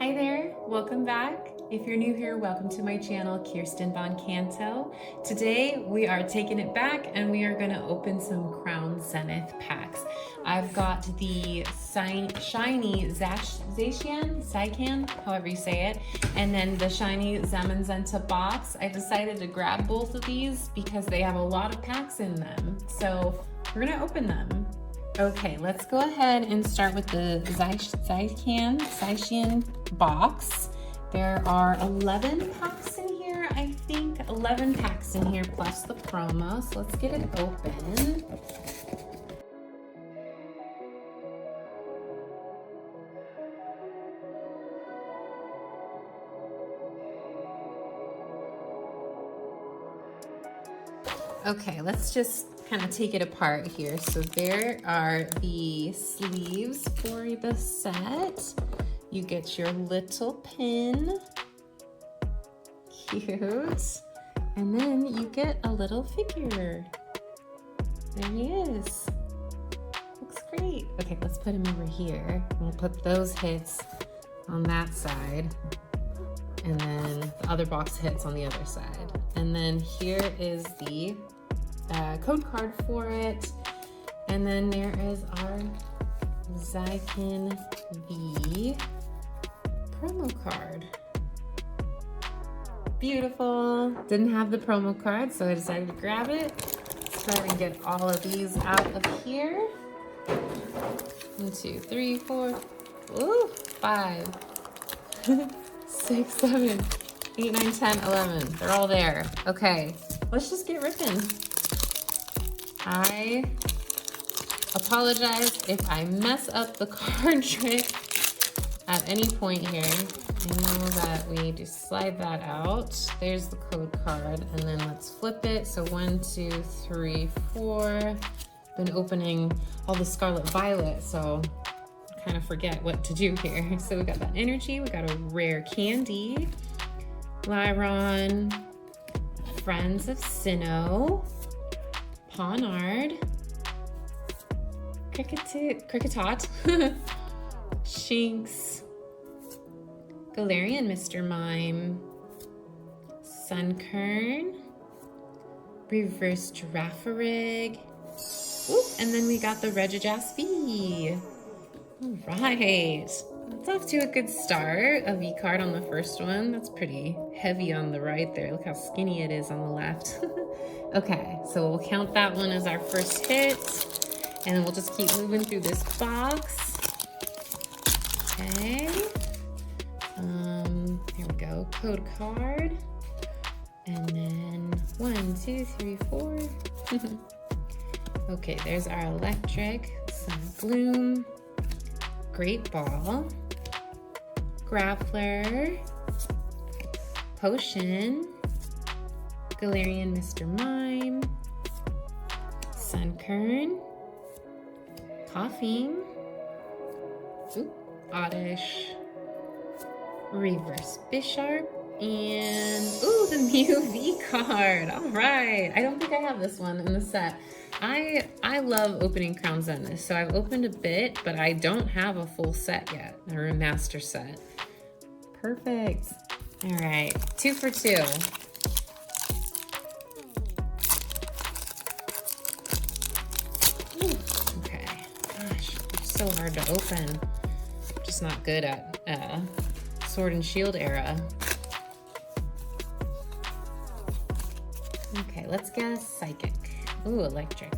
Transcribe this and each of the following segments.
Hi there, welcome back. If you're new here, welcome to my channel, Kirsten Von Canto. Today we are taking it back and we are gonna open some Crown Zenith packs. I've got the shiny Zacian, however you say it, and then the shiny Zamazenta box. I decided to grab both of these because they have a lot of packs in them. So we're gonna open them. Okay, let's go ahead and start with the Zacian box. There are 11 packs in here, I think. 11 packs in here plus the promo. So let's get it open. Okay, let's just kind of take it apart here. So there are the sleeves for the set. You get your little pin, cute. And then you get a little figure. There he is. Looks great. Okay, let's put him over here. We'll put those hits on that side. And then the other box hits on the other side. And then here is the code card for it. And then there is our Zacian V promo card. Beautiful. Didn't have the promo card, so I decided to grab it. Let's go ahead and get all of these out of here. 1, 2, 3, 4, ooh, 5, 6, 7, 8, 9, 10, 11. They're all there. Okay, let's just get ripping. I apologize if I mess up the card trick at any point here. I know that we just slide that out. There's the code card, and then let's flip it. So 1, 2, 3, 4. Been opening all the Scarlet Violet, so I kind of forget what to do here. So we got that energy, we got a rare candy, Lyron, Friends of Sinnoh, Ponard, Cricketot, Shinx, Galarian Mr. Mime, Sunkern, Reverse Girafarig, and then we got the Regigas V. All right, it's off to a good start. A V card on the first one. That's pretty heavy on the right there. Look how skinny it is on the left. Okay, so we'll count that one as our first hit, and then we'll just keep moving through this box. Okay. Here we go. Code card, and then 1, 2, 3, 4. Okay, there's our electric, some bloom, great ball, grappler, potion, Galarian Mr. Mime, Sunkern, coughing, Oddish, reverse Bisharp, and the Mew V card. All right, I don't think I have this one in the set. I love opening Crown Zenith, so I've opened a bit, but I don't have a full set yet, or a master set. Perfect. All right, 2 for 2. Okay, gosh, they're so hard to open. I'm just not good at Sword and Shield era. Okay, let's guess Psychic. Ooh, electric.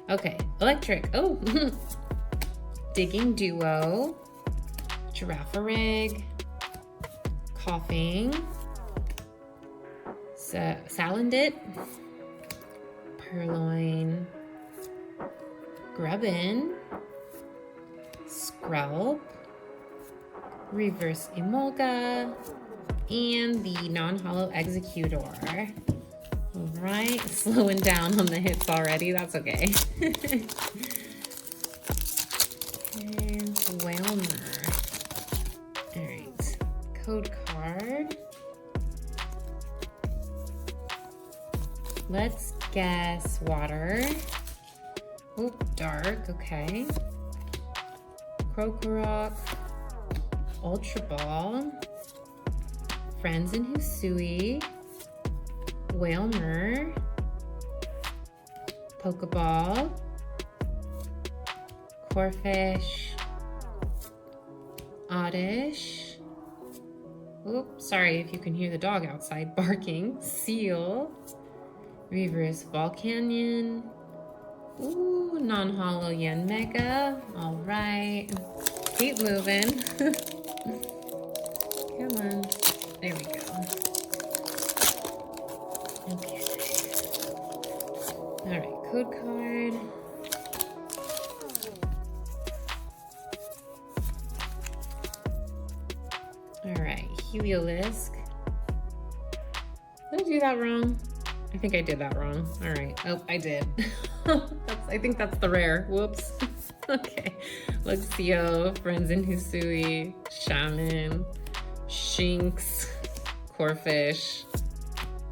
Okay, electric. Oh, Digging Duo, Girafarig, coughing, Salandit, Purloin, Grubbin, Skrelp, reverse Emolga, and the non-hollow Executor. All right, slowing down on the hits already. That's okay. And Whelmer. All right, code card. Let's guess water. Oh, dark. Okay. Krokorok, Ultra Ball, Friends and Husui, Whalmer, Pokeball, Corfish, Oddish. Oops, sorry if you can hear the dog outside barking. Seal, Reverse Volcanion. Ooh, non-holo Yen Mega. All right, keep moving. Come on, there we go. Okay. All right, code card. All right, Heliolisk. Did I do that wrong? I think I did that wrong. All right. Oh, I did. I think that's the rare. Whoops. Okay. Luxio, Friends and Husui, Shaman, Shinx, Corfish,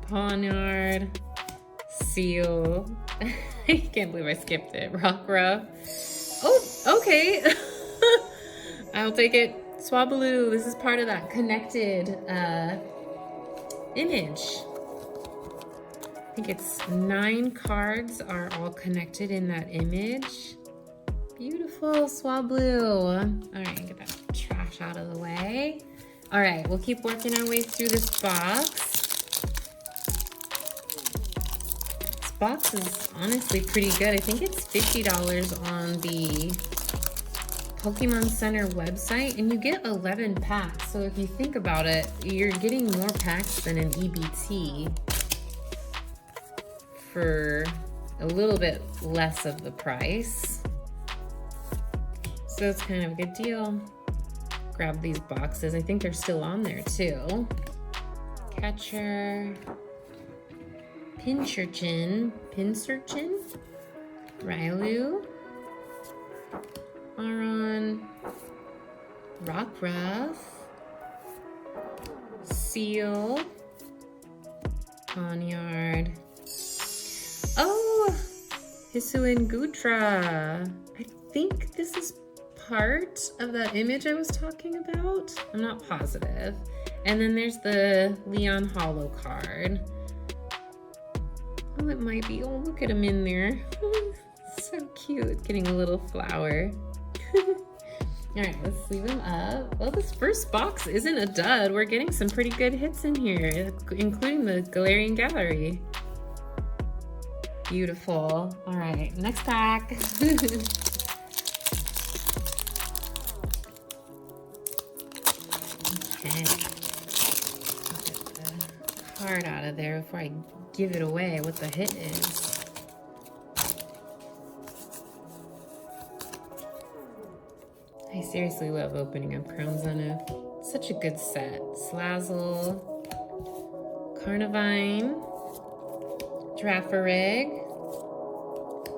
Pawniard, Seal. I can't believe I skipped it. Rockruff. Oh, okay. I'll take it. Swablu. This is part of that connected image. I think it's 9 cards are all connected in that image. Beautiful, Swablu. All right, get that trash out of the way. All right, we'll keep working our way through this box. This box is honestly pretty good. I think it's $50 on the Pokémon Center website, and you get 11 packs. So if you think about it, you're getting more packs than an EBT for a little bit less of the price. So it's kind of a good deal. Grab these boxes. I think they're still on there too. Catcher, Pinsirchin, Rylu, Aron, Rockruff, Seal, Pawniard. Oh, Hisuian Gutra. I think this is part of that image I was talking about. I'm not positive. And then there's the Leon Holo card. Oh, it might be. Oh, look at him in there. So cute, getting a little flower. All right, let's leave them up. Well, this first box isn't a dud. We're getting some pretty good hits in here, including the Galarian Gallery. Beautiful. All right, next pack. Okay. Get the card out of there before I give it away what the hit is. I seriously love opening up Crown Zenith. Such a good set. Slazzle, Carnivine, Girafarig,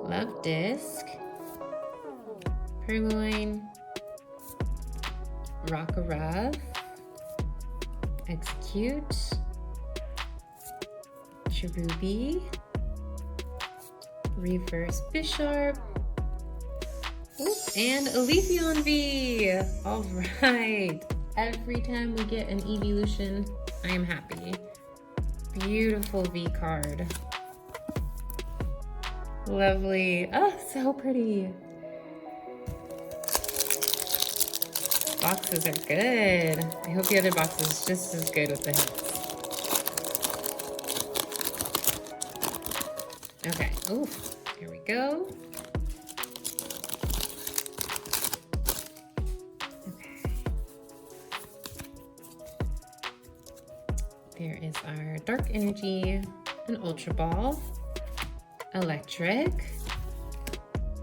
Love Disc, Purloin, Rockruff, Execute, Cherubi, Reverse Bisharp, and a Leafeon V. All right. Every time we get an evolution, I am happy. Beautiful V card. Lovely. Oh, so pretty. Boxes are good. I hope the other box is just as good with the hits. Okay. Oh, here we go. There is our Dark Energy, an Ultra Ball, Electric,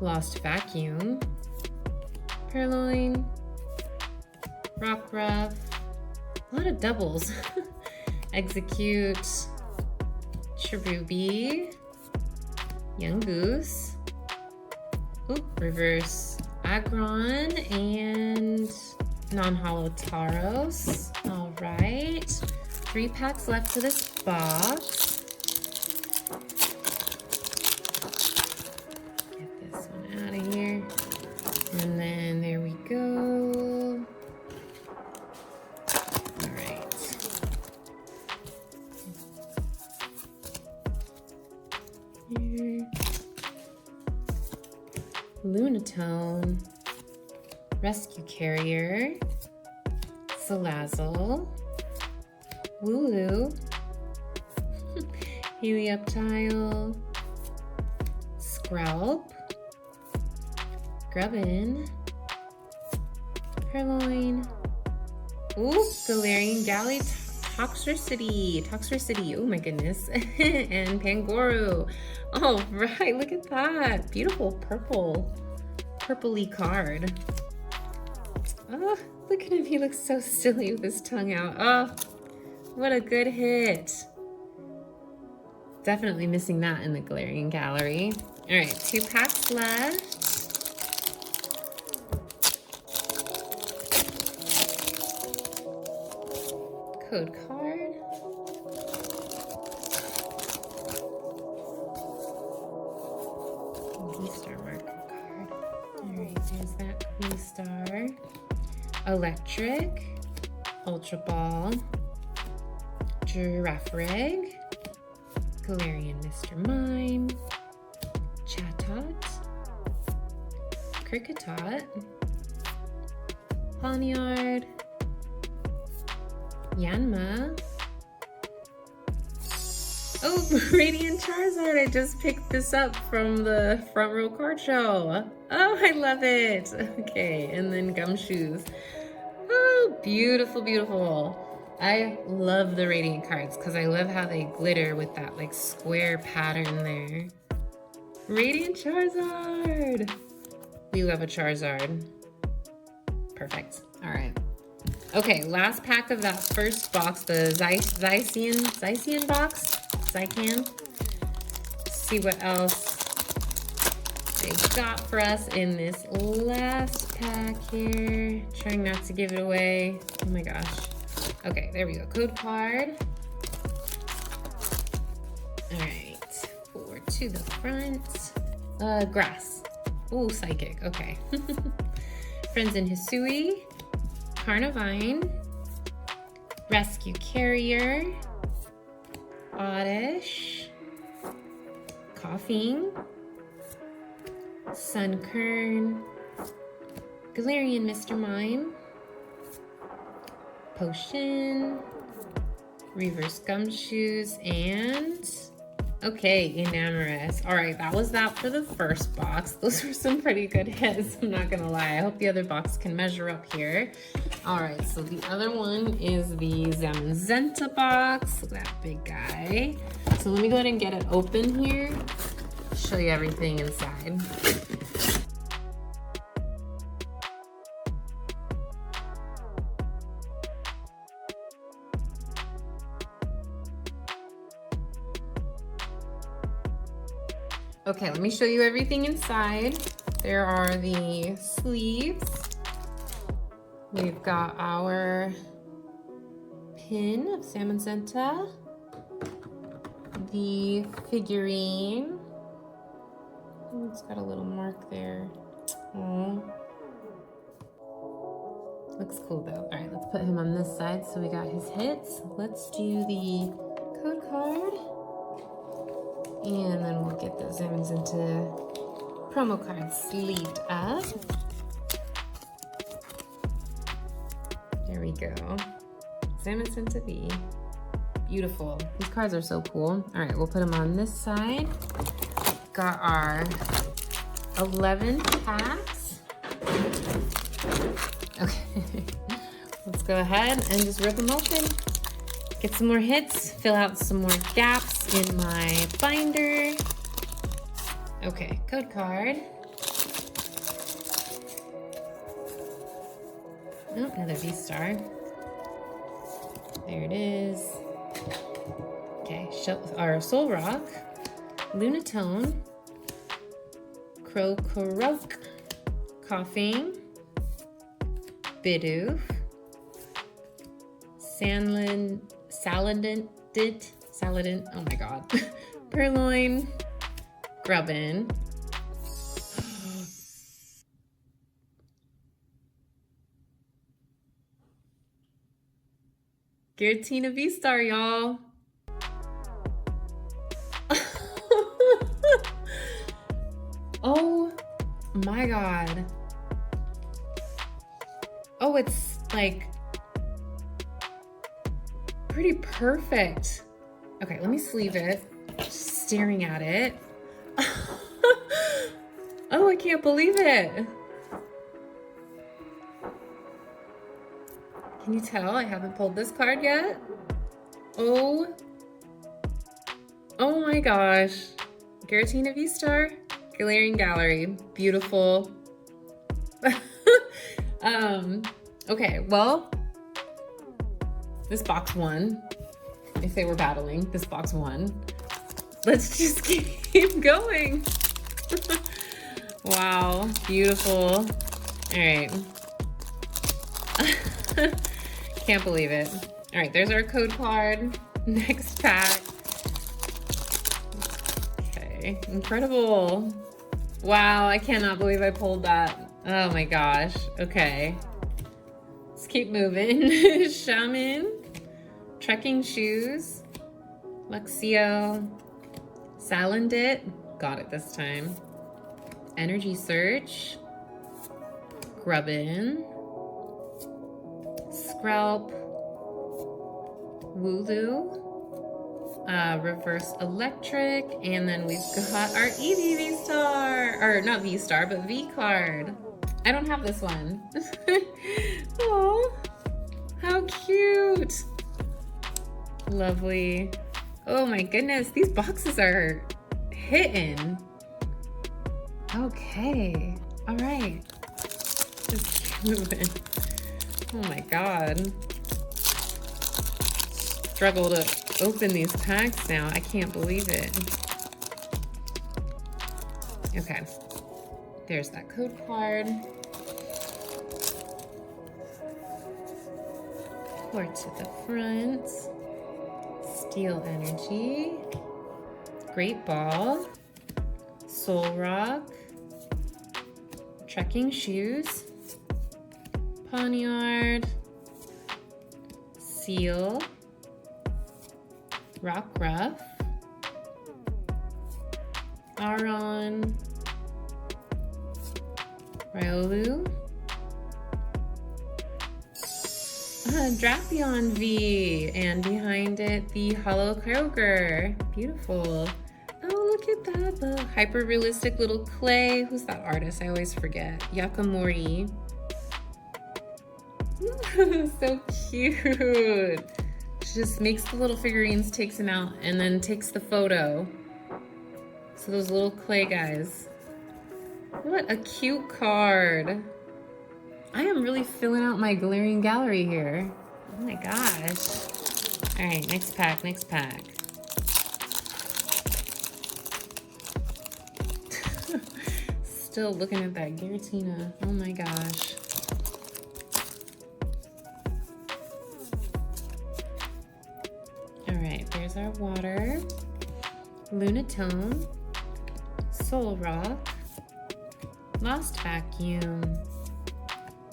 Lost Vacuum, Purloin, Rockruff, a lot of doubles, Execute, Cherubi, Young Goose, Reverse Aggron, and non-holo Tauros. All right. 3 packs left for this box. Get this one out of here. And then there we go. Lunatone, Rescue Carrier, Salazzle, Wooloo, Helioptile, Skrelp, Grubbin, Purloin, ooh, Galarian Galley, Toxtricity, oh my goodness, and Pangoro. All right, look at that. Beautiful purpley card. Oh, look at him, he looks so silly with his tongue out. Oh, what a good hit. Definitely missing that in the Galarian Gallery. All right, 2 packs left. Code card. V-Star marker card. Alright, there's that V-Star. Electric. Ultra Ball. Giraffreg. Galarian Mr. Mime. Chatot. Kricketot. Pawniard. Yanma. Oh, Radiant Charizard. I just picked this up from the front row card show. Oh, I love it. Okay, and then Gumshoes. Oh, beautiful, beautiful. I love the Radiant cards because I love how they glitter with that like square pattern there. Radiant Charizard. We love a Charizard. Perfect. All right. Okay, last pack of that first box, the Zacian box. Zacian. See what else they got for us in this last pack here. Trying not to give it away. Oh my gosh. Okay, there we go. Code card. All right, 4 to the front. Grass. Ooh, Psychic. Okay. Friends in Hisui. Carnivine, Rescue Carrier, Oddish, Coughing, Sunkern, Galarian Mr. Mime, Potion, Reverse Gumshoes, and okay, Enamorous. All right, that was that for the first box. Those were some pretty good hits, I'm not gonna lie. I hope the other box can measure up here. All right, so the other one is the Zamazenta box. Look at that big guy. So let me go ahead and get it open here. Show you everything inside. Okay, let me show you everything inside. There are the sleeves. We've got our pin of Zamazenta. The figurine. Oh, it's got a little mark there. Oh. Looks cool though. All right, let's put him on this side. So we got his hits. Let's do the code card. And then we'll get the Zamazenta promo card sleeved up. There we go. Zamazenta B. Beautiful. These cards are so cool. All right, we'll put them on this side. Got our 11 packs. Okay. Let's go ahead and just rip them open. Get some more hits, fill out some more gaps in my binder. Okay, code card. Oh, another V-Star. There it is. Okay, our Soul Rock, Lunatone, Krokorok, Coughing, Bidoof, Saladin, oh my god, Purloin, Grubbin, Giratina V-Star, y'all. Oh my God. Oh, it's like pretty perfect. Okay, let me sleeve it. Just staring at it. Oh, I can't believe it. Can you tell I haven't pulled this card yet? Oh my gosh. Giratina V-Star, Galarian Gallery, beautiful. Okay, well, this box won. If they were battling, this box won. Let's just keep going. Wow, beautiful. All right. Can't believe it. All right, there's our code card. Next pack. Okay, incredible. Wow, I cannot believe I pulled that. Oh my gosh. Okay. Let's keep moving. Shaman, trekking shoes, Luxio, Salandit, got it this time. Energy Search, Grubbin, Skrelp, Wooloo, Reverse Electric, and then we've got our Eevee V-Star, or not V-Star, but V card. I don't have this one. Oh, how cute. Lovely. Oh my goodness, these boxes are hitting. Okay, all right. Just keep moving. Oh my God. Struggle to open these packs now. I can't believe it. Okay, there's that code card. Pour to the front. Steel Energy. Great Ball. Soul Rock. Trekking Shoes. Poniard. Seal. Rockruff. Aron. Riolu. Drapion V, and behind it the Hollow Kyogre. Beautiful. Oh, look at that, the hyper realistic little clay. Who's that artist? I always forget. Yakamori. So cute. She just makes the little figurines, takes them out, and then takes the photo. So those little clay guys. What a cute card. I am really filling out my Galarian Gallery here. Oh my gosh. All right, next pack, next pack. Still looking at that Giratina. Oh my gosh. All right, there's our water. Lunatone. Soul Rock. Lost Vacuum.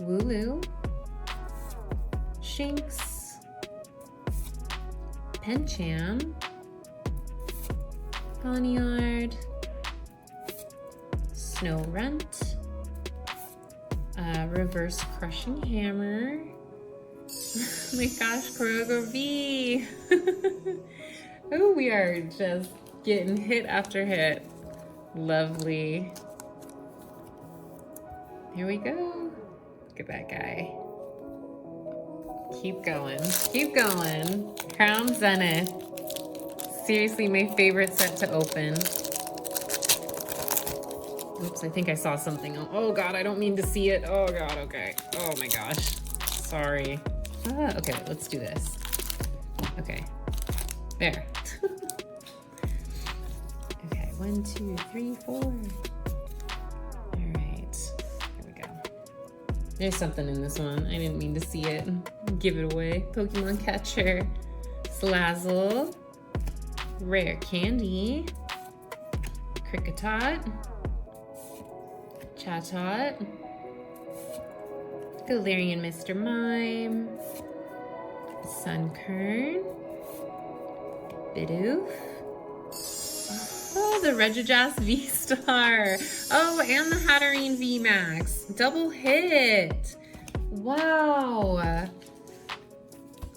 Wooloo, Shinx, Pencham, Poniard, Snorunt, Reverse Crushing Hammer. Oh my gosh, Kyogre V. Oh, we are just getting hit after hit. Lovely. Here we go. Look at that guy. Keep going. Keep going. Crown Zenith. Seriously, my favorite set to open. Oops, I think I saw something. Oh God, I don't mean to see it. Oh God, okay. Oh my gosh. Sorry. Okay, let's do this. Okay. There. Okay, 1, 2, 3, 4. There's something in this one. I didn't mean to see it. Give it away. Pokemon Catcher. Salazzle. Rare Candy. Kricketot. Chatot. Galarian Mr. Mime. Sunkern. Bidoof. Oh, the Regigas V-Star. Oh, and the Hatterene V-Max. Double hit. Wow.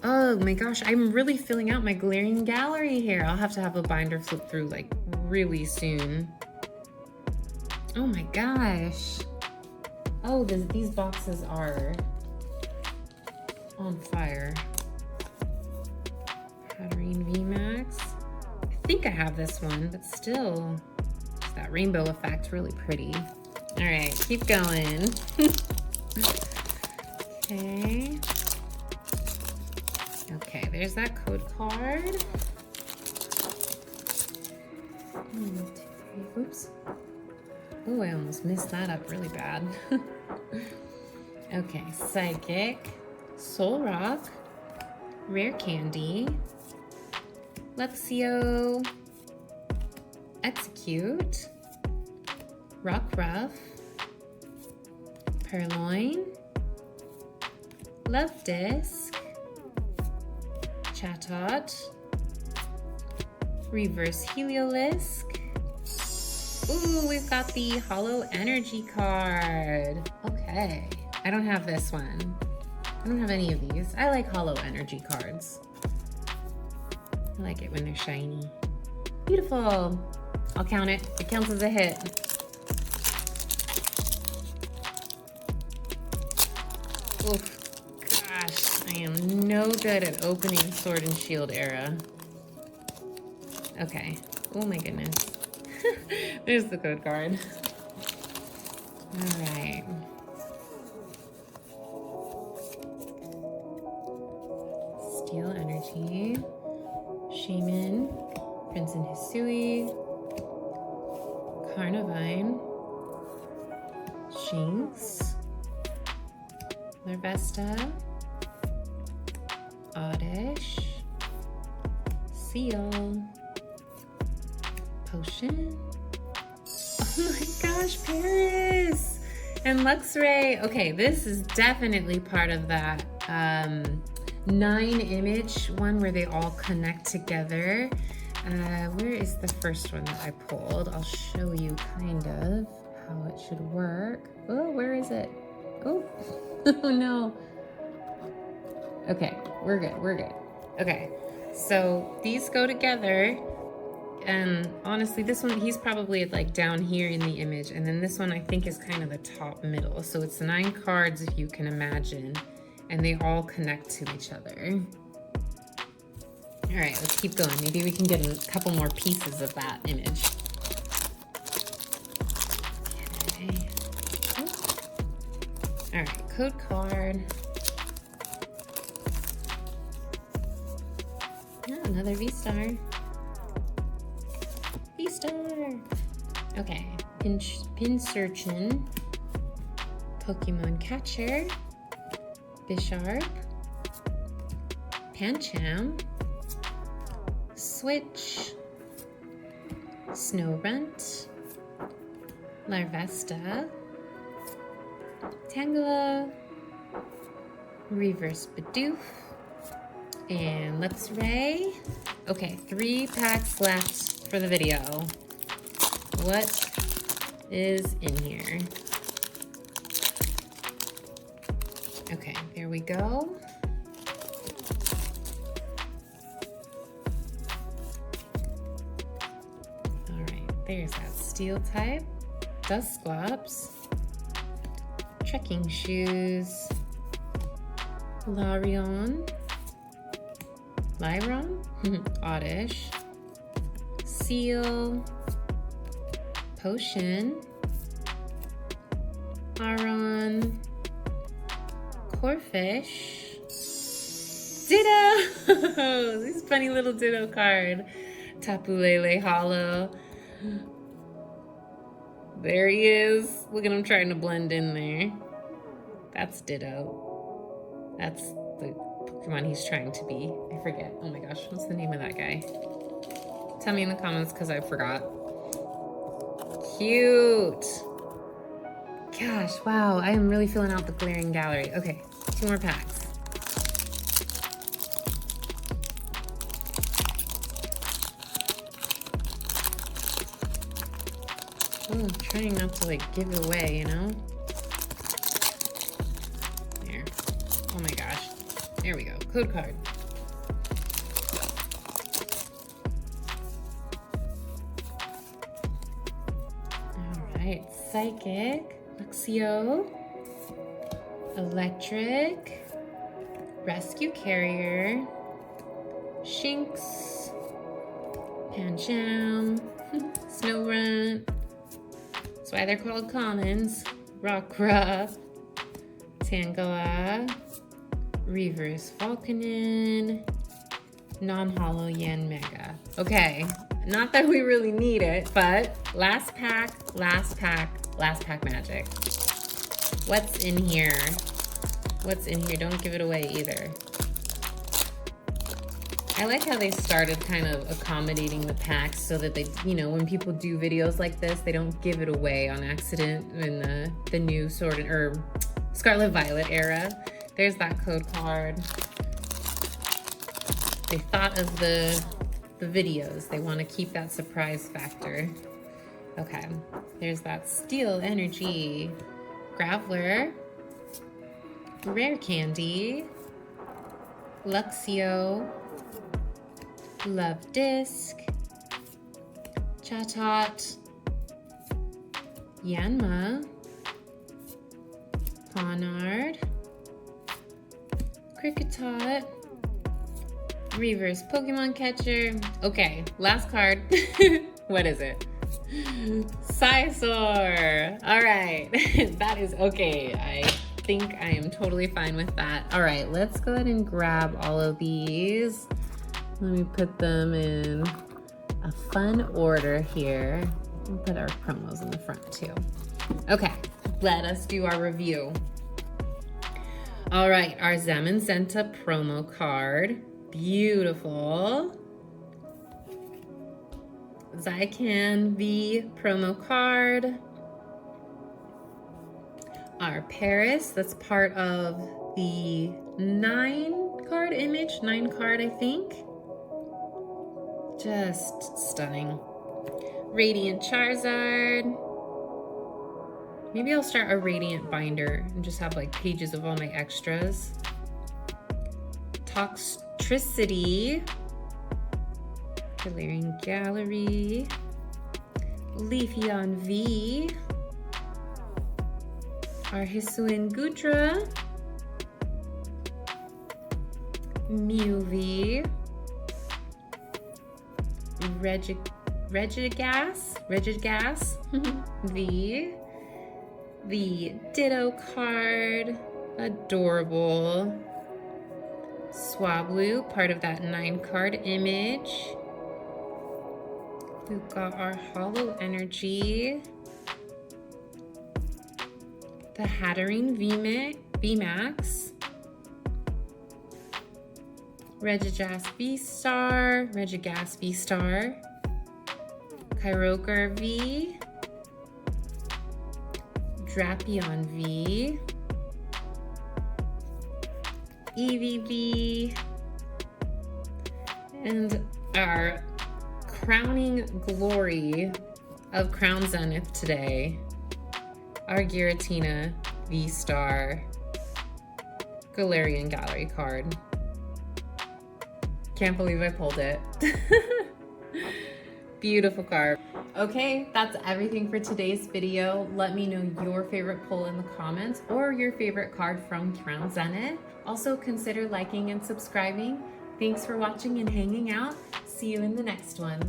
Oh my gosh, I'm really filling out my glaring gallery here. I'll have to have a binder flip through like really soon. Oh my gosh. Oh, these boxes are on fire. Hatterene VMAX. I think I have this one, but still, it's that rainbow effect, really pretty. All right, keep going. Okay. Okay, there's that code card. 1, 2, 3, oops. Oh, I almost messed that up really bad. Okay, Psychic, Soul Rock, Rare Candy, Luxio, Execute, Rock Ruff, Purloin, Love Disc, Chatot, Reverse Heliolisk. Ooh, we've got the Hollow Energy card. Okay, I don't have this one. I don't have any of these. I like Hollow Energy cards. I like it when they're shiny. Beautiful. I'll count it. It counts as a hit. Oof. Gosh, I am no good at opening Sword and Shield era. Okay. Oh my goodness. There's the code card. All right. Steel Energy, Shaman, Prince and Hisui, Carnivine, Shinx, Larvesta, Oddish, Seal, Potion. Oh my gosh, Paris! And Luxray. Okay, this is definitely part of that 9 image one where they all connect together. Where is the first one that I pulled? I'll show you kind of how it should work. Oh, where is it? Oh, oh no. Okay, we're good, we're good. Okay, so these go together. And honestly, this one, he's probably like down here in the image. And then this one I think is kind of the top middle. So it's 9 cards if you can imagine. And they all connect to each other. All right, let's keep going. Maybe we can get a couple more pieces of that image. Okay. All right, code card. Oh, another V-Star. V-Star. Okay, Pinsirchin, Pokemon Catcher, Bisharp, Pancham, Switch, Snorunt, Larvesta, Tangela, Reverse Bidoof, and Luxray. Okay, 3 packs left for the video. What is in here? Okay, there we go. All right, there's that Steel type, Dusclops, Trekking Shoes, Larion, Lyron, Oddish, Seal, Potion, Aron, Corfish, Ditto! This funny little Ditto card. Tapu Lele Hollow. There he is. Look at him trying to blend in there. That's Ditto. That's the Pokemon he's trying to be. I forget. Oh my gosh, what's the name of that guy? Tell me in the comments because I forgot. Cute. Gosh, wow. I am really filling out the glaring gallery. Okay, 2 more packs. I'm trying not to like give it away, you know? There. Oh my gosh. There we go. Code card. Alright. Psychic. Luxio. Electric. Rescue Carrier. Shinx. Pancham. Snowrunt. That's why they're called commons. Rockruff. Tangela. Reverse Volcanin. Non-holo Yan Mega. Okay, not that we really need it, but last pack magic. What's in here? What's in here? Don't give it away either. I like how they started kind of accommodating the packs so that they, you know, when people do videos like this, they don't give it away on accident in the new Sword or Scarlet Violet era. There's that code card. They thought of the videos. They want to keep that surprise factor. Okay, there's that Steel Energy. Graveler. Rare Candy. Luxio. Love Disc. Chatot. Yanma. Ponard. Kricketot. Reverse Pokemon Catcher. Okay, last card. What is it? Scizor. All right, that is okay. I think I am totally fine with that. All right, let's go ahead and grab all of these. Let me put them in a fun order here. We'll put our promos in the front too. Okay, let us do our review. All right, our Zamazenta promo card. Beautiful. Zacian V promo card. Our Paris, that's part of the 9-card image. 9-card, I think. Just stunning. Radiant Charizard. Maybe I'll start a Radiant binder and just have like pages of all my extras. Toxtricity. Galarian Gallery. Leafeon V. Our Hisuian Gudra. Mew V. Regigas V. The Ditto card. Adorable. Swablu, part of that 9-card image. We've got our Holo Energy. The Hatterene VMAX. Regigas V-Star. Kyogre V. Drapion V. EVV. And our crowning glory of Crown Zenith today, our Giratina V-Star Galarian Gallery card. Can't believe I pulled it. Beautiful card. Okay, that's everything for today's video. Let me know your favorite pull in the comments or your favorite card from Crown Zenith. Also consider liking and subscribing. Thanks for watching and hanging out. See you in the next one.